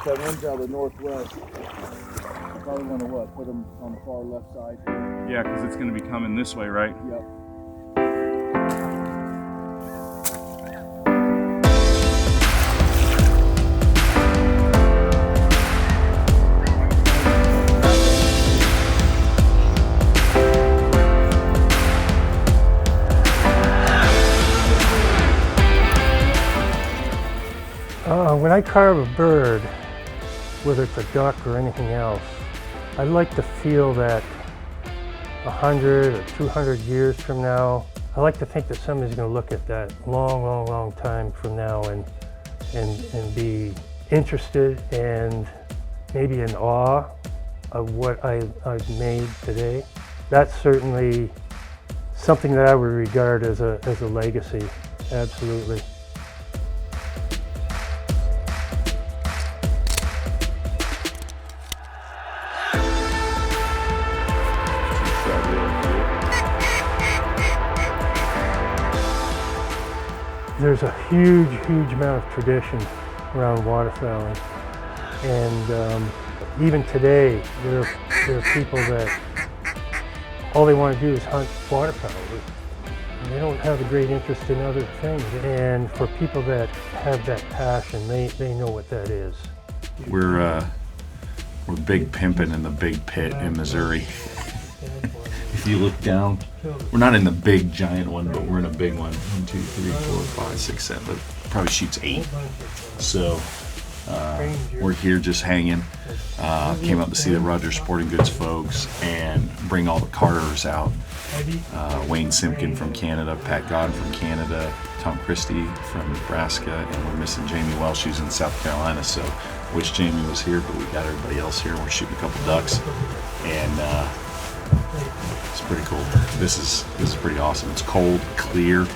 if that one's out of the northwest, you probably want to what? Put them on the far left side. Yeah, because it's going to be coming this way, right? Yep. When I carve a bird, whether it's a duck or anything else, I like to feel that 100 or 200 years from now, I like to think that somebody's going to look at that long time from now and be interested and maybe in awe of what I've made today. That's certainly something that I would regard as a legacy, absolutely. There's a huge amount of tradition around waterfowling, and even today there are people that all they want to do is hunt waterfowl. They don't have a great interest in other things, and for people that have that passion, they know what that is. We're big pimping in the big pit in Missouri. If you look down, we're not in the big giant one, but we're in a big one. 1, 2, 3, 4, 5, 6, 7. Probably shoots 8. So we're here just hanging. Came up to see the Rogers Sporting Goods folks and bring all the carvers out. Wayne Simpkin from Canada, Pat Godin from Canada, Tom Christie from Nebraska, and we're missing Jamie Welsh, who's in South Carolina. So wish Jamie was here, but we got everybody else here. We're shooting a couple ducks, and it's pretty cool. This is pretty awesome. It's cold, clear,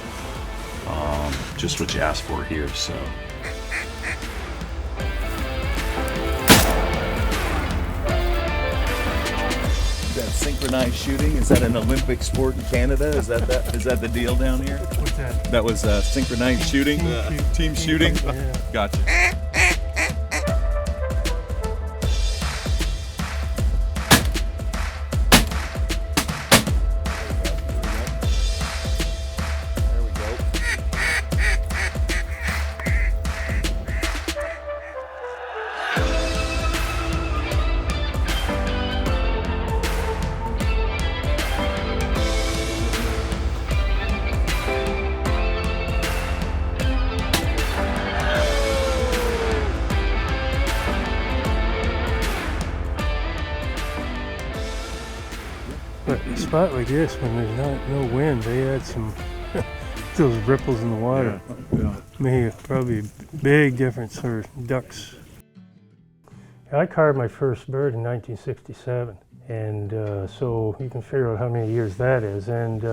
just what you asked for here. So. That synchronized shooting, is that an Olympic sport in Canada? Is that the deal down here? What's that? That was synchronized shooting? Team shooting? Yeah. Gotcha. But a spot like this, when there's no wind, they add some those ripples in the water. Yeah. Made probably a big difference for ducks. I carved my first bird in 1967, and so you can figure out how many years that is. And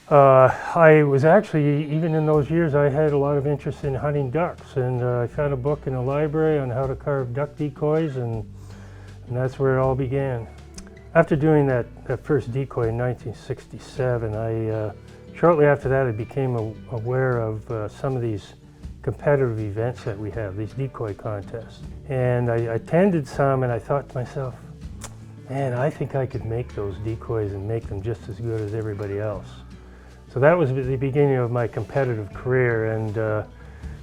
I was actually, even in those years, I had a lot of interest in hunting ducks, and I found a book in a library on how to carve duck decoys, and that's where it all began. After doing that first decoy in 1967, shortly after that I became aware of some of these competitive events that we have, these decoy contests. And I attended some, and I thought to myself, man, I think I could make those decoys and make them just as good as everybody else. So that was the beginning of my competitive career, and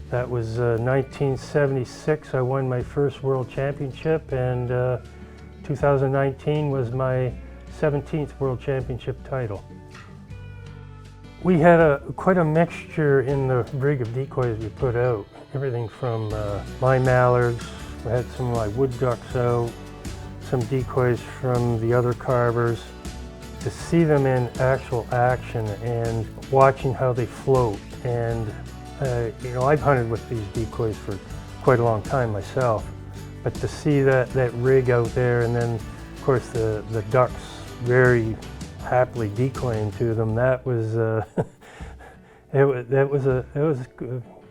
that was 1976. I won my first world championship, and 2019 was my 17th World Championship title. We had quite a mixture in the rig of decoys we put out. Everything from my Mallards, we had some of my wood ducks out, some decoys from the other carvers. To see them in actual action and watching how they float. And you know, I've hunted with these decoys for quite a long time myself. But to see that rig out there, and then of course the ducks very happily decoying to them, that was it was a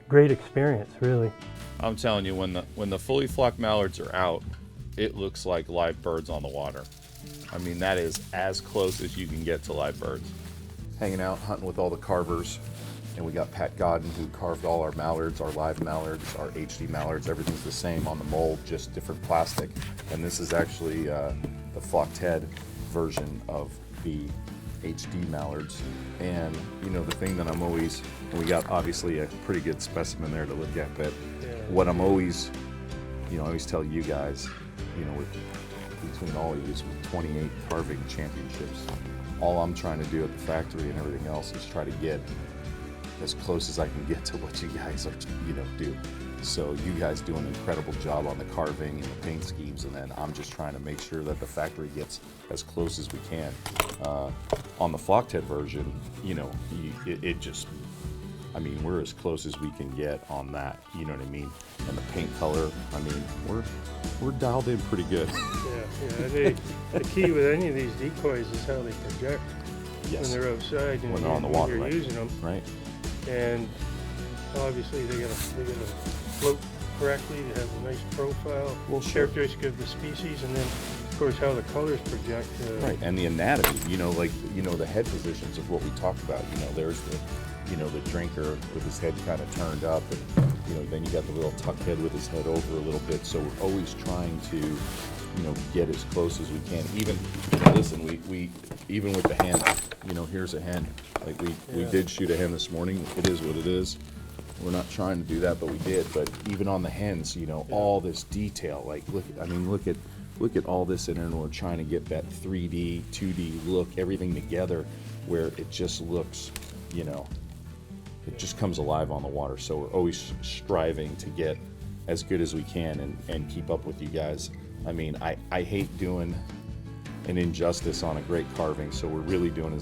great experience, really. I'm telling you, when the fully flocked mallards are out, it looks like live birds on the water. I mean, that is as close as you can get to live birds. Hanging out, hunting with all the carvers. And we got Pat Godin, who carved all our mallards, our live mallards, our HD mallards. Everything's the same on the mold, just different plastic. And this is actually the flocked head version of the HD mallards. And you know, the thing that I'm always, and we got obviously a pretty good specimen there to look at, but what I'm always, you know, I always tell you guys, you know, between all of you, with 28 carving championships, all I'm trying to do at the factory and everything else is try to get as close as I can get to what you guys are, you know, do. So you guys do an incredible job on the carving and the paint schemes, and then I'm just trying to make sure that the factory gets as close as we can. On the flocked head version, you know, it just, I mean, we're as close as we can get on that, you know what I mean? And the paint color, I mean, we're dialed in pretty good. Yeah. The key with any of these decoys is how they project when they're outside and when they're on the water, you're right? using them. Right. And obviously they gotta float correctly, they have a nice profile, Well, sure. characteristic of the species, and then of course how the colors project. Right, and the anatomy, you know, like, you know, the head positions of what we talked about, you know, there's the, you know, the drinker with his head kind of turned up, and, you know, then you got the little tuck head with his head over a little bit, so we're always trying to, you know, get as close as we can. Even, you know, listen, we even with the hen, you know, here's a hen, like we did shoot a hen this morning, it is what it is. We're not trying to do that, but we did. But even on the hens, you know, all this detail, like look at all this in there, and we're trying to get that 3D, 2D look, everything together, where it just looks, you know, it just comes alive on the water. So we're always striving to get as good as we can and keep up with you guys. I mean, I hate doing an injustice on a great carving, so we're really doing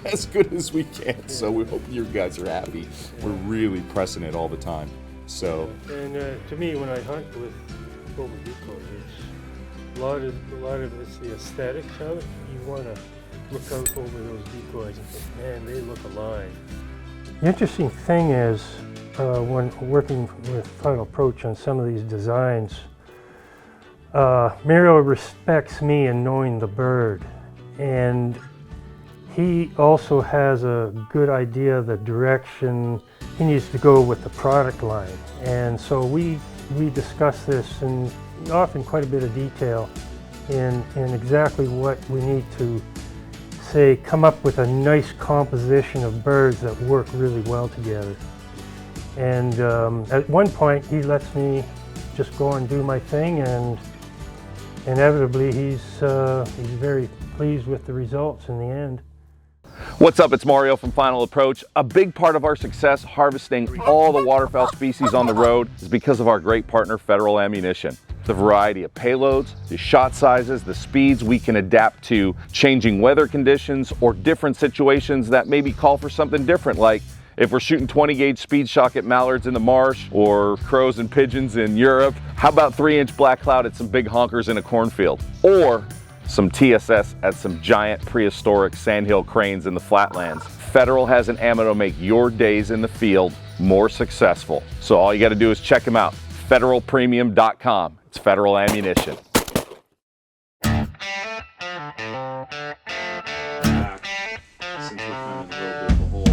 as good as we can. So we hope you guys are happy. We're really pressing it all the time. So And to me, when I hunt with over decoys, it's a lot of it's the aesthetics of it. You want to look out over those decoys and think, man, they look alive. The interesting thing is, when working with Final Approach on some of these designs, Mario respects me in knowing the bird, and he also has a good idea of the direction he needs to go with the product line. And so we discuss this in often quite a bit of detail in exactly what we need to say, come up with a nice composition of birds that work really well together. And at one point he lets me just go and do my thing, and inevitably he's very pleased with the results in the end. What's up, it's Mario from Final Approach. A big part of our success harvesting all the waterfowl species on the road is because of our great partner, Federal Ammunition. The variety of payloads, the shot sizes, the speeds we can adapt to changing weather conditions or different situations that maybe call for something different, like if we're shooting 20 gauge speed shock at mallards in the marsh or crows and pigeons in Europe, how about 3-inch black cloud at some big honkers in a cornfield? Or some TSS at some giant prehistoric sandhill cranes in the flatlands. Federal has an ammo to make your days in the field more successful. So all you gotta do is check them out, federalpremium.com. It's Federal Ammunition. Since we're kind of in a little bit of a hole,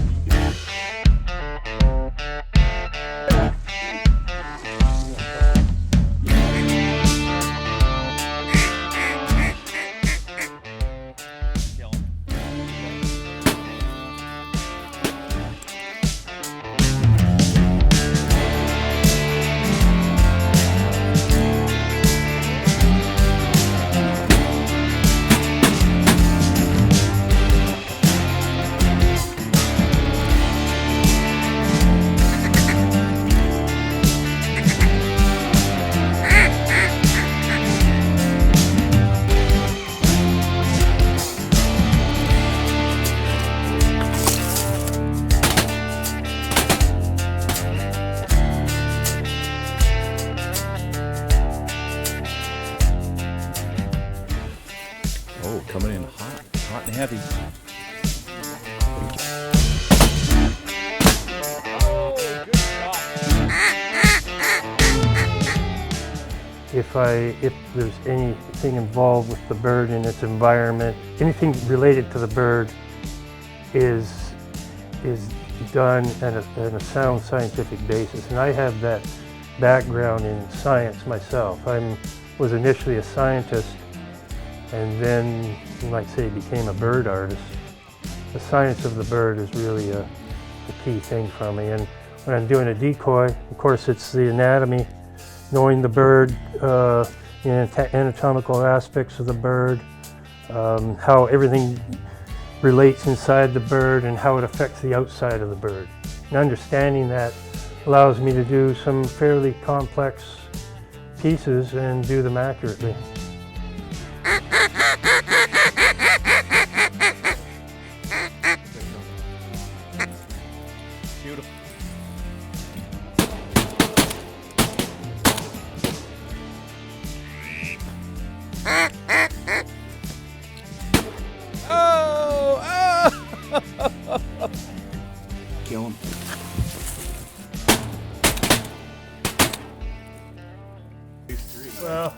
coming in hot and heavy. If there's anything involved with the bird and its environment, anything related to the bird is done on a sound scientific basis. And I have that background in science myself. I was initially a scientist and then, you might say, became a bird artist. The science of the bird is really the key thing for me. And when I'm doing a decoy, of course, it's the anatomy, knowing the bird, anatomical aspects of the bird, how everything relates inside the bird and how it affects the outside of the bird. And understanding that allows me to do some fairly complex pieces and do them accurately. Beautiful. Kill him. Well,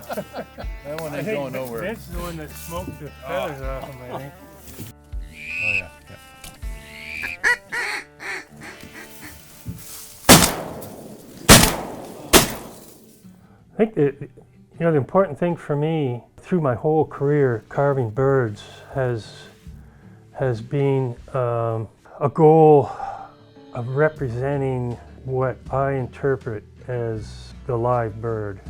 That one I ain't think going nowhere. Vince's the one that smoked the feathers off him, I think. Oh yeah. I think that, the important thing for me through my whole career carving birds has been a goal of representing what I interpret as the live bird.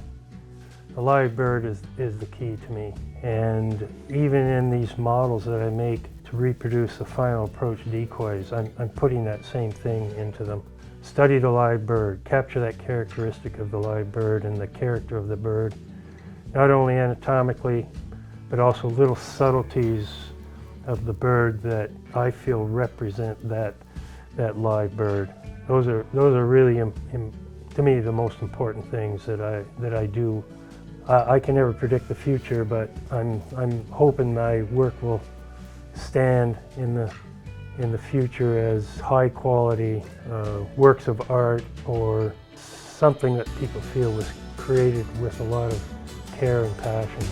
The live bird is the key to me. And even in these models that I make to reproduce the final approach decoys, I'm putting that same thing into them. Study the live bird, capture that characteristic of the live bird and the character of the bird, not only anatomically, but also little subtleties of the bird that I feel represent that live bird. Those are really, to me, the most important things that I do. I can never predict the future, but I'm hoping my work will stand in the future as high quality works of art or something that people feel was created with a lot of care and passion.